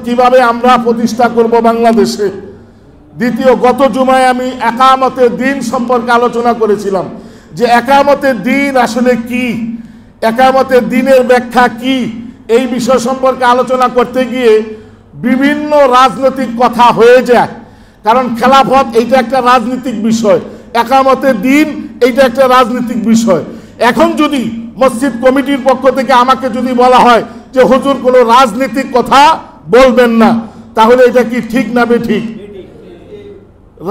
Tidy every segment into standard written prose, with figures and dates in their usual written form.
কিভাবে আমরা প্রতিষ্ঠা করব বাংলাদেশে। দ্বিতীয়, গত জুমায় আমি একামতের দিন সম্পর্কে আলোচনা করেছিলাম যে একামতের দিন আসলে কি, একামতের দিনের ব্যাখ্যা কি, এই বিষয় সম্পর্কে আলোচনা করতে গিয়ে বিভিন্ন রাজনৈতিক কথা হয়ে যায়। কারণ খেলাফত এইটা একটা রাজনৈতিক বিষয়, একামতের দিন এইটা একটা রাজনৈতিক বিষয়। এখন যদি মসজিদ কমিটির পক্ষ থেকে আমাকে যদি বলা হয় যে হুজুর কোনো রাজনৈতিক কথা বলবেন না, তাহলে এটা কি ঠিক না বেঠিক?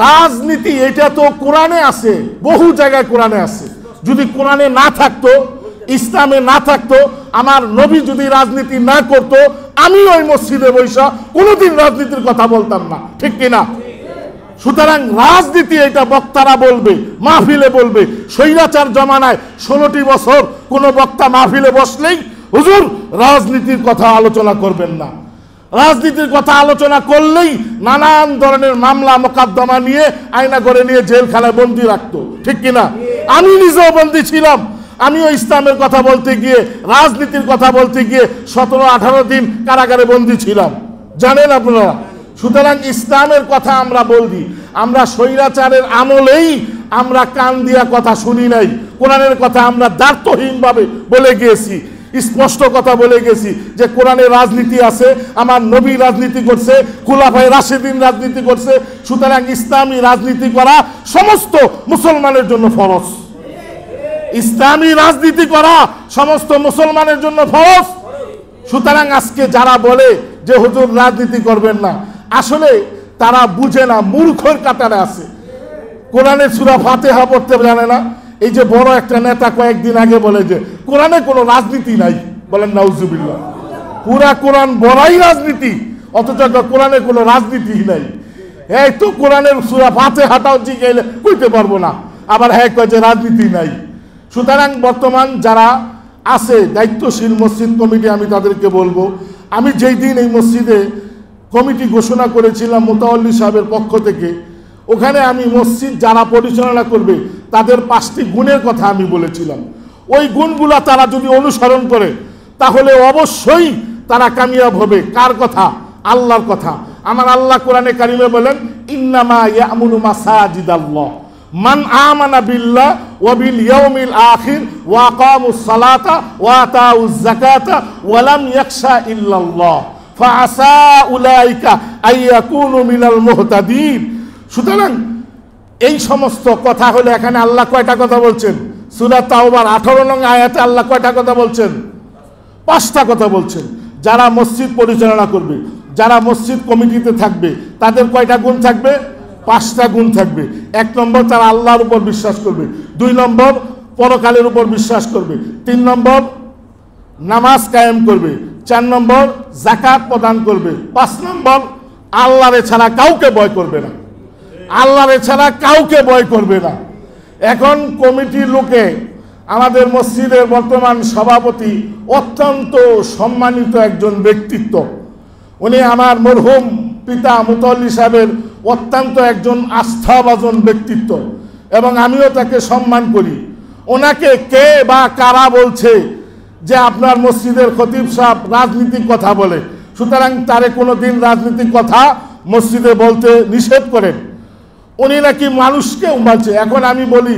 রাজনীতি এটা তো কোরআনে আছে, বহু জায়গায় কোরআনে আছে। যদি কোরআনে না থাকতো, ইসলামে না থাকতো, আমার নবী যদি রাজনীতি না করতো, আমি ওই মসজিদে বৈশা কোনোদিন রাজনীতির কথা বলতাম না, ঠিক কিনা? সুতরাং রাজনীতি এটা বক্তারা বলবে, মাহফিলে বলবে। স্বৈরাচার জমানায় 16টি বছর কোনো বক্তা মাহফিলে বসলেই হুজুর রাজনীতির কথা আলোচনা করবেন না, রাজনীতির কথা আলোচনা করলেই নানান ধরনের মামলা মোকদ্দমা নিয়ে আয়না করে নিয়ে জেলখানায় বন্দী রাখতো, ঠিক কিনা? আমি নিজেও বন্দী ছিলাম। আমিও ইসলামের কথা বলতে গিয়ে, রাজনীতির কথা বলতে গিয়ে 17-18 দিন কারাগারে বন্দী ছিলাম, জানেন আপনারা। সুতরাং ইসলামের কথা আমরা বলি। আমরা স্বৈরাচারের আমলেই আমরা কান দিয়া কথা শুনি নাই, কোরআনের কথা আমরা দ্বার্থহীনভাবে বলে গিয়েছি, স্পষ্ট কথা বলে গেছি যে কোরআনে রাজনীতি আছে, আমার নবী রাজনীতি করছে, খুলাফায়ে রাশিদিন রাজনীতি করছে। সুতরাং ইসলামী রাজনীতি করা সমস্ত মুসলমানের জন্য ফরজ। ইসলামী রাজনীতি করা সমস্ত মুসলমানের জন্য ফরজ। সুতরাং আজকে যারা বলে যে হুজুর রাজনীতি করবেন না, আসলে তারা বুঝে না, মূর্খের কাতারে আছে। কোরআনের সূরা ফাতিহা পড়তে জানে না। এই যে বড় একটা নেতা কয়েকদিন আগে বলে যে কোরআনে কোনো রাজনীতি নাই, বলেন নাউজুবিল্লাহ। পুরা কোরআন বড়াই রাজনীতি, অথচ কোরআনে কোনো রাজনীতি নাই। এই তো কোরআনের সূরা ফাতিহাটাও জিজ্ঞাসা কইতে পারবো না, আবার হ্যাঁ কয় যে রাজনীতি নাই। সুতরাং বর্তমান যারা আছে দায়িত্বশীল মসজিদ কমিটি, আমি তাদেরকে বলবো, আমি যেই দিন এই মসজিদে কমিটি ঘোষণা করেছিলাম মোতাওয়াল্লি সাহেবের পক্ষ থেকে, ওখানে আমি মসজিদ যারা পরিচালনা করবে তাদের 5টি গুণের কথা আমি বলেছিলাম। ওই গুণগুলা তারা যদি অনুসরণ করে তাহলে অবশ্যই তারা কামিয়াব হবে। কার কথা? আল্লাহর কথা। আমার আল্লাহ কোরআনে কারিমে বলেন, ইন্নামা ইয়ামুনু মাসাজিদাল্লাহ মান আমানা বিল্লাহ ওয়া বিল ইয়াউমিল আখির ওয়া আকামুস সালাতা ওয়া আতাউজ যাকাতা ওয়া লাম ইয়াখশা ইল্লাল্লাহ ফাআসা উলাইকা আইয়াকুনু মিনাল মুহতাদিন। সুতরাং এই সমস্ত কথা হলে এখানে আল্লাহ কয়টা কথা বলছেন? সূরা তাওবার 18 নং আয়াতে আল্লাহ কয়টা কথা বলছেন? 5টা কথা বলছেন। যারা মসজিদ পরিচালনা করবে, যারা মসজিদ কমিটিতে থাকবে, তাদের কয়টা গুণ থাকবে? 5টা গুণ থাকবে। 1 নম্বর, তারা আল্লাহর উপর বিশ্বাস করবে। 2 নম্বর, পরকালের উপর বিশ্বাস করবে। 3 নম্বর, নামাজ কায়েম করবে। 4 নম্বর, যাকাত প্রদান করবে। 5 নম্বর, আল্লাহর ছাড়া কাউকে ভয় করবে না, আল্লাহর ছাড়া কাউকে ভয় করবে না। এখন কমিটির লোকে, আমাদের মসজিদের বর্তমান সভাপতি অত্যন্ত সম্মানিত একজন ব্যক্তিত্ব। উনি আমার মরহুম পিতা মুতাওয়াল্লি সাহেবের অত্যন্ত একজন আস্থাভাজন ব্যক্তিত্ব এবং আমিও তাকে সম্মান করি। ওনাকে কে বা কারা বলছে যে আপনার মসজিদের খতিব সাহেব রাজনীতির কথা বলে? সুতরাং তারে কোনোদিন রাজনীতির কথা মসজিদে বলতে নিষেধ করেন। উনি নাকি মানুষকে বলছে। এখন আমি বলি,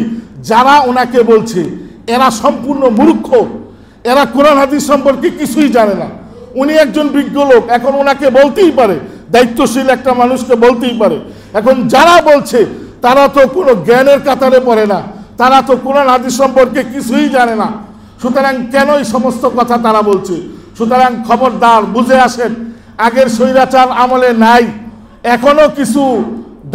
যারা ওনাকে বলছে এরা সম্পূর্ণ মূর্খ, এরা কোরআন হাদিস সম্পর্কে কিছুই জানে না। উনি একজন বিজ্ঞ লোক, এখন ওনাকে বলতেই পারে, দায়িত্বশীল একটা মানুষকে বলতেই পারে। এখন যারা বলছে তারা তো কোনো জ্ঞানের কাতারে পড়ে না, তারা তো কোরআন হাদিস সম্পর্কে কিছুই জানে না। সুতরাং কেন এই সমস্ত কথা তারা বলছে? সুতরাং খবরদার, বুঝে আসেন, আগের স্বৈরাচার আমলে নাই, এখনো কিছু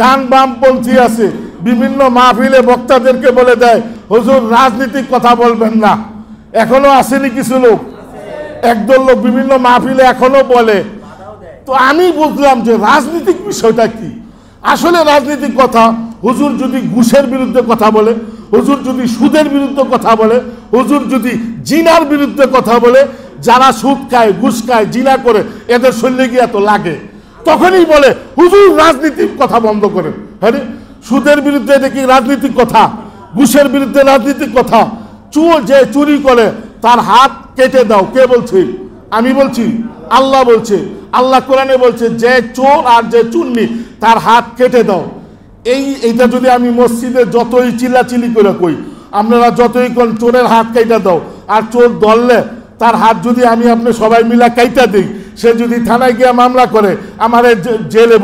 ডান বামপন্থী আছে, বিভিন্ন মাহফিলে বক্তাদেরকে বলে দেয় হুজুর রাজনীতিক কথা বলবেন না। এখনো আসেনি কিছু লোক, একদল লোক বিভিন্ন মাহফিলে এখনো বলে। তো আমি বুঝলাম যে রাজনীতিক বিষয়টা কি। আসলে রাজনীতিক কথা, হুজুর যদি ঘুষের বিরুদ্ধে কথা বলে, হুজুর যদি সুদের বিরুদ্ধে কথা বলে, হুজুর যদি জিনার বিরুদ্ধে কথা বলে, যারা সুদ খায়, ঘুষ খায়, জিনা করে, এদের শরীরে গিয়ে এত লাগে, তখনই বলে হুজুর রাজনীতির কথা বন্ধ করেন। হ্যাঁ, সুদের বিরুদ্ধে দেখি রাজনীতিক কথা, ঘুষের বিরুদ্ধে রাজনীতিক কথা। যে চুরি করে তার হাত কেটে দাও, কে বলছে? আমি বলছি, আল্লাহ বলছে। আল্লাহ কোরআনে বলছে যে চোর আর যে চুন্নি তার হাত কেটে দাও। এইটা যদি আমি মসজিদে যতই চিল্লাচিল্লি করে কই, আপনারা যতই কোন চোরের হাত কাইটা দাও, আর চোর ধরলে তার হাত যদি আমি আপনি সবাই মিলা কাইটা দিই, সে যদি থানায় গিয়ে মামলা করে আমার জেলে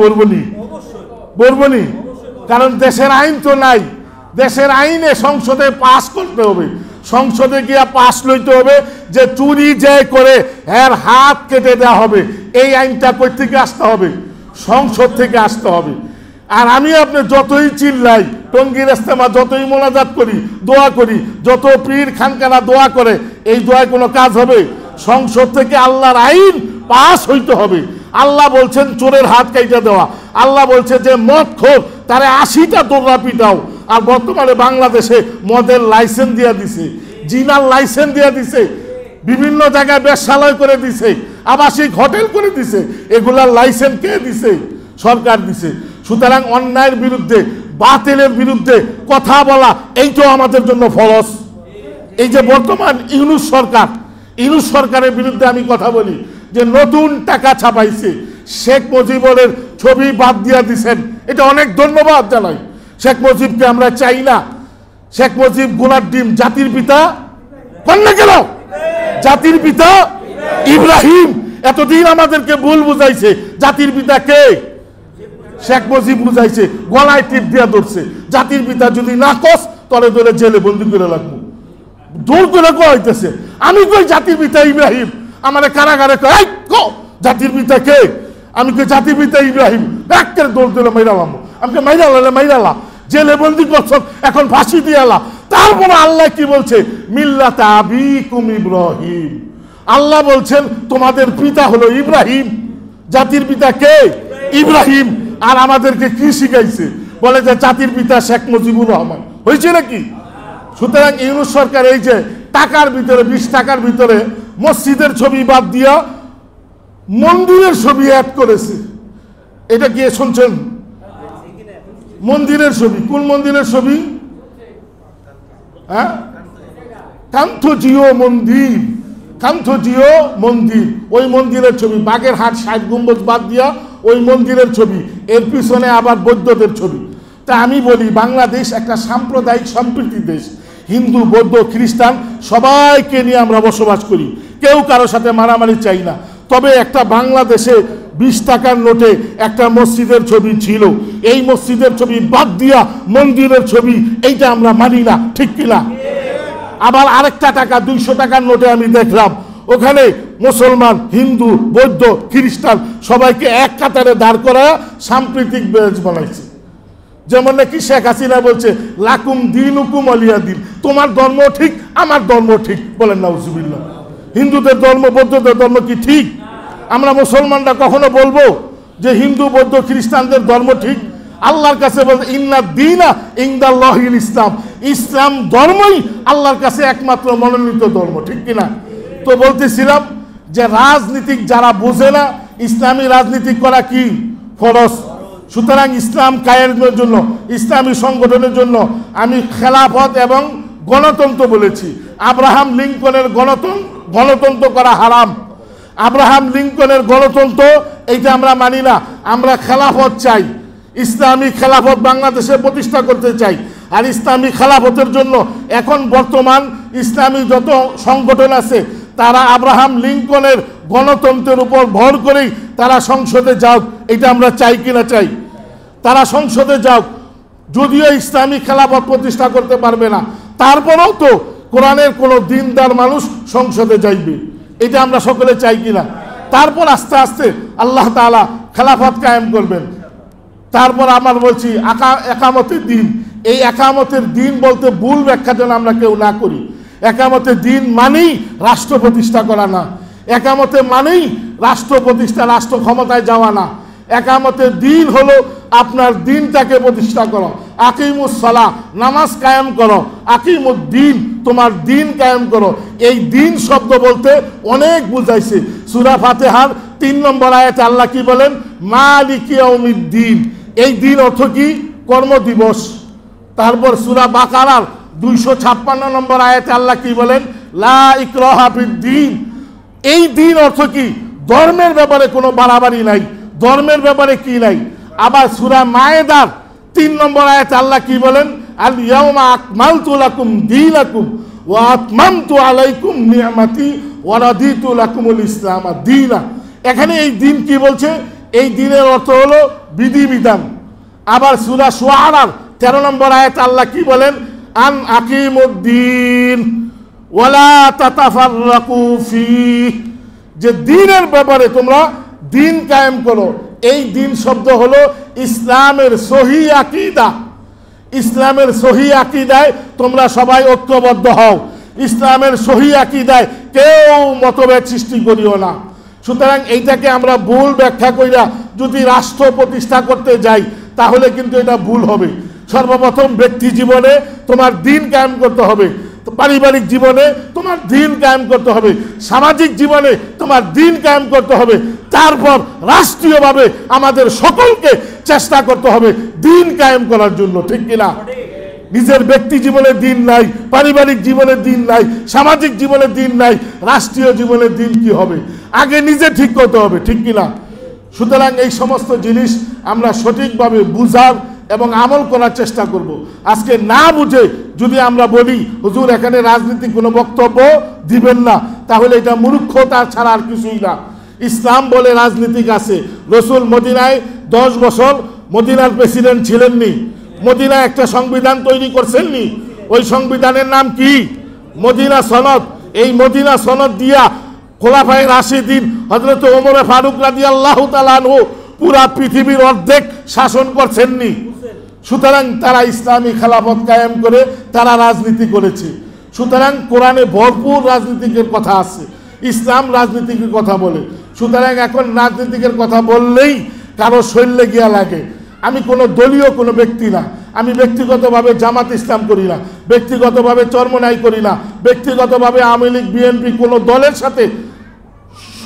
বলবনি, কারণ দেশের আইন তো নাই। দেশের আইনে সংসদে পাস করতে হবে, সংসদে গিয়া পাস লইতে হবে যে চুরি যে করে এর হাত কেটে দেওয়া হবে। এই আইনটা কই থেকে আসতে হবে? সংসদ থেকে আসতে হবে। আর আমি আপনি যতই চিল্লাই, টঙ্গীর ইস্তেমা যতই মোনাজাত করি, দোয়া করি, যত পীর খানকানা দোয়া করে, এই দোয়ায় কোনো কাজ হবে? সংসদ থেকে আল্লাহর আইন পাস হইতে হবে। আল্লাহ বলছেন চোরের হাত কাইটা দেওয়া, আল্লাহ বলছে যে মদখোর তারে 80টা দোররা পিটাও। আর বর্তমানে বাংলাদেশে মদের লাইসেন্স দিয়া দিছে, জিনার লাইসেন্স দিয়া দিছে, বিভিন্ন জায়গায় বেশ্যালয় করে দিছে, আবাসিক হোটেল করে দিছে। এগুলার লাইসেন্স কে দিছে? সরকার দিছে। সুতরাং অন্যায়ের বিরুদ্ধে, বাতিলের বিরুদ্ধে কথা বলা এইটাও আমাদের জন্য ফরজ। এই যে বর্তমান ইউনূস সরকারের বিরুদ্ধে আমি কথা বলি যে নতুন টাকা ছাপাইছে, শেখ মুজিবের ছবি বাদ দিয়া দিছেন, এটা অনেক ধন্যবাদ জানাই। শেখ মুজিবকে আমরা চাই না। শেখ মুজিব গুনার ডিম, জাতির পিতা কন্যা গেল, জাতির পিতা ইব্রাহিম। এতদিন আমাদেরকে ভুল বুঝাইছে, জাতির পিতা কে? শেখ মুজিব বুঝাইছে, গলায় টিপ দিয়া ধরছে। জাতির পিতা যদি না কস তলে তলে জেলে বন্দি করে রাখবো। দৌড় করে কইতেছে আমি কই জাতির পিতা ইব্রাহিম, আমারে কারাগারে কই জাতির পিতা কে? আমি কই জাতির পিতা ইব্রাহিম। ডাক্তার দৌড় দিলে মাইরালাম, আমাকে মাইরালা জেলে বন্দি করছ, এখন ফাঁসি দিয়ে এলা। তারপর আল্লাহ কি বলছে? মিল্লাতা আবিকুম ইব্রাহিম। আল্লাহ বলছেন তোমাদের পিতা হলো ইব্রাহিম। জাতির পিতা কে? ইব্রাহিম। আর আমাদেরকে কি শিখাইছে? বলে যে জাতির পিতা শেখ মুজিবুর রহমান। হয়েছে নাকি? সুতরাং ইউনূস সরকার এই যে টাকার ভিতরে 20 টাকার ভিতরে মসজিদের ছবি বাদ দিয়া মন্দিরের ছবি অ্যাড করেছে। এটা কি শুনছেন? মন্দিরের ছবি। কোন মন্দিরের ছবি? হ্যাঁ, কান্থজিও মন্দির। ওই মন্দিরের ছবি। বাগেরহাট 60 গম্বুজ বাদ দিয়া ওই মন্দিরের ছবি, এর পিছনে আবার বৌদ্ধদের ছবি। তা আমি বলি বাংলাদেশ একটা সাম্প্রদায়িক সম্প্রীতির দেশ। হিন্দু, বৌদ্ধ, খ্রিস্টান সবাইকে নিয়ে আমরা বসবাস করি, কেউ কারোর সাথে মারামারি চাই না। তবে একটা বাংলাদেশে 20 টাকার নোটে একটা মসজিদের ছবি ছিল, এই মসজিদের ছবি বাদ দিয়া মন্দিরের ছবি, এইটা আমরা মানি না, ঠিক কিনা? আবার আরেকটা টাকা 200 টাকার নোটে আমি দেখলাম ওখানে মুসলমান, হিন্দু, বৌদ্ধ, খ্রিস্টান সবাইকে এক কাতারে দাঁড় করা সাম্প্রতিক বেজ বানাইছে। যেমন নাকি শেখ হাসিনা বলছে লাকুম দিনুকুম ওয়ালিয়া দিন, তোমার ধর্ম ঠিক আমার ধর্ম ঠিক। বলেন নাউজুবিল্লাহ। হিন্দুদের ধর্ম, বৌদ্ধদের ধর্ম কি ঠিক? আমরা মুসলমানরা কখনো বলবো যে হিন্দু, বৌদ্ধ, খ্রিস্টানদের ধর্ম ঠিক? আল্লাহর কাছে বলতে ইন্না দীনা ইনদাল্লাহিল ইসলাম, ইসলাম ধর্মই আল্লাহর কাছে একমাত্র মনোনীত ধর্ম, ঠিক কিনা? তো বলতেছিলাম যে রাজনীতিক যারা বোঝে না, ইসলামী রাজনীতি করা কি ফরজ। সুতরাং ইসলাম কায়েমের জন্য, ইসলামী সংগঠনের জন্য আমি খেলাফত এবং গণতন্ত্র বলেছি। আব্রাহাম লিঙ্কনের গণতন্ত্র করা হারাম। আব্রাহাম লিঙ্কনের গণতন্ত্র এইটা আমরা মানি না। আমরা খেলাফত চাই, ইসলামী খেলাফত বাংলাদেশে প্রতিষ্ঠা করতে চাই। আর ইসলামী খেলাফতের জন্য এখন বর্তমান ইসলামী যত সংগঠন আছে তারা আব্রাহাম লিঙ্কনের গণতন্ত্রের উপর ভর করেই তারা সংসদে যাক, এটা আমরা চাই কিনা? চাই। তারা সংসদে যাক, যদিও ইসলামী খেলাফত প্রতিষ্ঠা করতে পারবে না, তারপরেও তো কোরআনের কোনো দিনদার মানুষ সংসদে যাইবে, এটা আমরা সকলে চাই কিনা? তারপর আস্তে আস্তে আল্লাহ তাআলা খেলাফত কায়েম করবেন। তারপর আমার বলছি একামতের দিন। এই একামতের দিন বলতে ভুল ব্যাখ্যা যেন আমরা কেউ না করি। একামতের দিন মানেই রাষ্ট্র প্রতিষ্ঠা করা না, একামতে মানেই রাষ্ট্র প্রতিষ্ঠা, রাষ্ট্র ক্ষমতায় যাওয়া না। একামতের দিন হলো আপনার দিনটাকে প্রতিষ্ঠা করো। আকিমুস সালাহ, নামাজ কায়েম করো। আকিমুদ দিন, তোমার দিন কায়েম করো। এই দিন শব্দ বলতে অনেক বুঝাইছে। সূরা ফাতিহার 3 নম্বর আয়াতে আল্লাহ কি বলেন? মালিকি ইয়াউমিদ্দিন। এই দিন অর্থ কি? কর্মদিবস। তারপর সূরা বাকারার 256 নম্বর আয়াতে আল্লাহ কি বলেন? লা ইকরাহা ফিদ্দিন। এই দিন অর্থ কি? ধর্মের ব্যাপারে কোনো বাড়াবাড়ি নাই, ধর্মের ব্যাপারে কি নাই। আবার সূরা মায়েদার 3 নম্বর আয়াতে আল্লাহ কি বলেন, আল ইয়াউমা আকমালতু লাকুম দীনাকুম ওয়া আতমামতু আলাইকুম নি'মাতি ওয়া রাদিতু লাকুমুল ইসলাম দীনা। এখানে এই দিন কি বলছে? এই দিনের অর্থ হলো বিধিবিধান। আবার সূরা শুআরার 13 নম্বর আয়াতে আল্লাহ কি বলেন, আন আকিমুদ্দিন ওয়ালা তাতাফাররাকু ফিহি, যে দিনের ব্যাপারে তোমরা দিন কায়েম করো। এই দিন শব্দ হলো ইসলামের সহি আকীদা। ইসলামের সহি আকীদায় তোমরা সবাই ঐক্যবদ্ধ হও। ইসলামের সহি আকীদায় কেউ মতভেদ সৃষ্টি করিও না। সুতরাং এইটাকে আমরা ভুল ব্যাখ্যা কইরা যদি রাষ্ট্র প্রতিষ্ঠা করতে যাই তাহলে কিন্তু এটা ভুল হবে। সর্বপ্রথম ব্যক্তি জীবনে তোমার দিন কায়েম করতে হবে, পারিবারিক জীবনে তোমার দিন কায়েম করতে হবে, সামাজিক জীবনে তোমার দিন কায়েম করতে হবে, তারপর রাষ্ট্রীয়ভাবে আমাদের সকলকে চেষ্টা করতে হবে দিন কায়েম করার জন্য, ঠিক কিনা? নিজের ব্যক্তি জীবনে দিন নাই, পারিবারিক জীবনে দিন নাই, সামাজিক জীবনে দিন নাই, রাষ্ট্রীয় জীবনে দিন কি হবে? আগে নিজে ঠিক করতে হবে, ঠিক কিনা? সুতরাং এই সমস্ত জিনিস আমরা সঠিকভাবে বুঝার এবং আমল করার চেষ্টা করব। আজকে না বুঝে যদি আমরা বলি হুজুর এখানে রাজনীতি কোনো বক্তব্য দিবেন না, তাহলে এটা মূর্খতা ছাড়া আর কিছুই না। ইসলাম বলে রাজনীতিক আছে। রসুল মদিনায় 10 বছর মদিনার প্রেসিডেন্ট ছিলেননি, মদিনায় একটা সংবিধান তৈরি করছেননি। ওই সংবিধানের নাম কি? মদিনা সনদ। এই মদিনা সনদ দিয়া খোলাফায়ে রাশিদিন হযরত ওমর ফারুক রাদিয়াল্লাহু তাআলা আনহু পুরা পৃথিবীর অর্ধেক শাসন করছেননি। সুতরাং তারা ইসলামী খেলাফত কায়েম করে তারা রাজনীতি করেছে। সুতরাং কোরআনে ভরপুর রাজনীতিকের কথা আছে, ইসলাম রাজনীতিকের কথা বলে। সুতরাং এখন রাজনীতিকের কথা বললেই কারো শৈল্যে গিয়া লাগে। আমি কোনো দলীয় কোনো ব্যক্তি না, আমি ব্যক্তিগতভাবে জামাত ইসলাম করি না, ব্যক্তিগতভাবে চরমনাই করি না, ব্যক্তিগতভাবে আওয়ামী লীগ বিএনপি কোনো দলের সাথে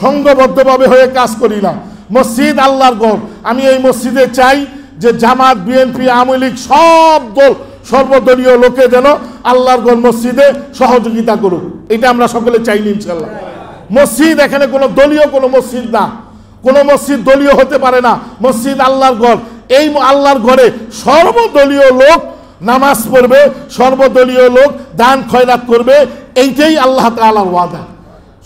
সংঘবদ্ধভাবে হয়ে কাজ করি না। মসজিদ আল্লাহর ঘর। আমি এই মসজিদে চাই যে জামাত বিএনপি আওয়ামী লীগ সব দল সর্বদলীয় লোকে যেন আল্লাহর ঘর মসজিদে সহযোগিতা করুক, এটা আমরা সকলে চাই ইনশাআল্লাহ। মসজিদ এখানে কোনো দলীয় কোনো মসজিদ না, কোনো মসজিদ দলীয় হতে পারে না। মসজিদ আল্লাহর ঘর। এই আল্লাহর ঘরে সর্বদলীয় লোক নামাজ পড়বে, সর্বদলীয় লোক দান খয়রাত করবে, এইটাই আল্লাহ তাআলার ওয়াদা।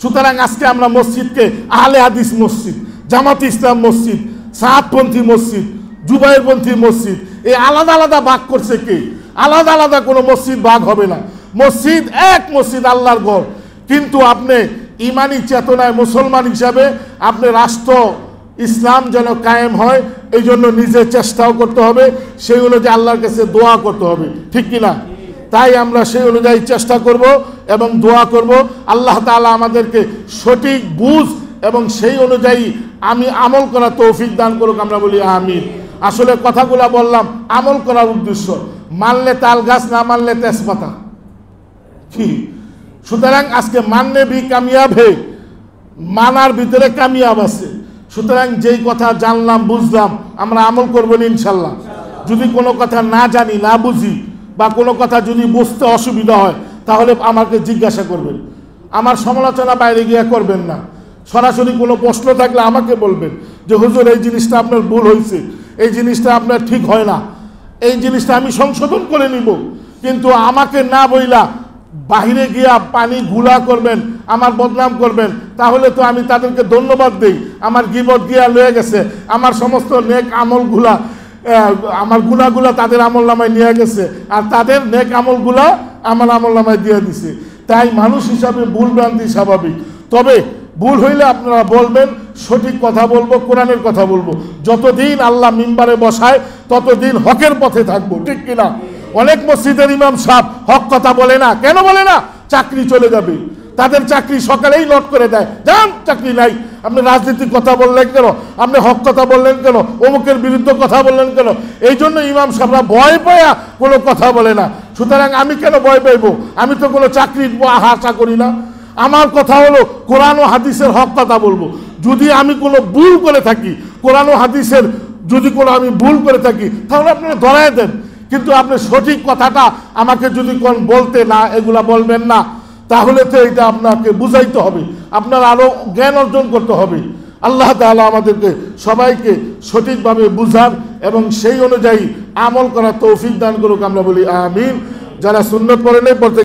সুতরাং আজকে আমরা মসজিদকে আহলে হাদিস মসজিদ, জামাত ইসলাম মসজিদ, সাহাবপন্থী মসজিদ, জুবাইরপন্থী মসজিদ, এই আলাদা আলাদা ভাগ করছে কে? আলাদা আলাদা কোনো মসজিদ ভাগ হবে না। মসজিদ এক মসজিদ, আল্লাহর ঘর। কিন্তু আপনি ইমানি চেতনায় মুসলমান হিসাবে আপনি রাষ্ট্র ইসলাম যেন কায়েম হয় এই জন্য নিজে চেষ্টাও করতে হবে, সেই অনুযায়ী আল্লাহর কাছে দোয়া করতে হবে, ঠিক কিনা? তাই আমরা সেই অনুযায়ী চেষ্টা করব এবং দোয়া করব আল্লাহ তাআলা আমাদেরকে সঠিক বুঝ এবং সেই অনুযায়ী আমি আমল করা তৌফিক দান করুক, আমরা বলি আমিন। আসলে কথাগুলা বললাম আমল করার উদ্দেশ্য, মানলে তাল গাছ না মানলে তেজপাতা কি। সুতরাং আজকে মানলে ভি কামিয়াব হে, মানার ভিতরে কামিয়াব আছে। সুতরাং যেই কথা জানলাম বুঝলাম আমরা আমল করবো ইনশাল্লাহ। যদি কোনো কথা না জানি না বুঝি বা কোনো কথা যদি বুঝতে অসুবিধা হয় তাহলে আমাকে জিজ্ঞাসা করবেন, আমার সমালোচনা বাইরে গিয়ে করবেন না। সরাসরি কোনো প্রশ্ন থাকলে আমাকে বলবেন যে হুজুর এই জিনিসটা আপনার ভুল হয়েছে, এই জিনিসটা আপনার ঠিক হয় না, এই জিনিসটা আমি সংশোধন করে নিব। কিন্তু আমাকে না বইলা বাহিরে গিয়া পানি ঘুলা করবেন, আমার বদনাম করবেন, তাহলে তো আমি তাদেরকে ধন্যবাদ দেই। আমার গীবত গিয়া লয়ে গেছে, আমার সমস্ত নেক আমলগুলা, আমার গুনাহগুলা তাদের আমল নামায় নিয়ে গেছে, আর তাদের নেক আমলগুলা আমার আমল নামায় দিয়ে দিছে। তাই মানুষ হিসাবে ভুল ভ্রান্তি স্বাভাবিক। তবে ভুল হইলে আপনারা বলবেন, সঠিক কথা বলবো, কোরআনের কথা বলবো। যতদিন আল্লাহ মিম্বারে বসায় ততদিন হকের পথে থাকবো, ঠিক কিনা? অনেক মসজিদের ইমাম সাহেব হক কথা বলে না। কেন বলে না? চাকরি চলে যাবে, তাদের চাকরি সকালেই নোট করে দেয়, যান চাকরি নাই। আপনি রাজনীতির কথা বললেন কেন? আপনি হক কথা বললেন কেন? অমুকের বিরুদ্ধে কথা বললেন কেন? এই জন্য ইমাম সাহেবরা ভয় পায়া কোনো কথা বলে না। সুতরাং আমি কেন ভয় পাইব? আমি তো কোনো চাকরির আশা করি না। আমার কথা হলো কোরআন ও হাদিসের হক কথা বলবো। যদি আমি কোনো ভুল করে থাকি, কোরআন ও হাদিসের যদি কোনো আমি ভুল করে থাকি তাহলে আপনারা ধরায় দেন। কিন্তু আপনি সঠিক কথাটা আমাকে যদি কোন বলতে না, এগুলা বলবেন না, তাহলে তো এটা আপনাকে বুঝাইতে হবে, আপনার আরো জ্ঞান অর্জন করতে হবে। আল্লাহ তাআলা আমাদেরকে সবাইকে সঠিকভাবে বুঝার এবং সেই অনুযায়ী আমল করার তৌফিক দান করুক। আমরা বলি আমিন। যারা সুন্নত পড়ে নেই পড়তে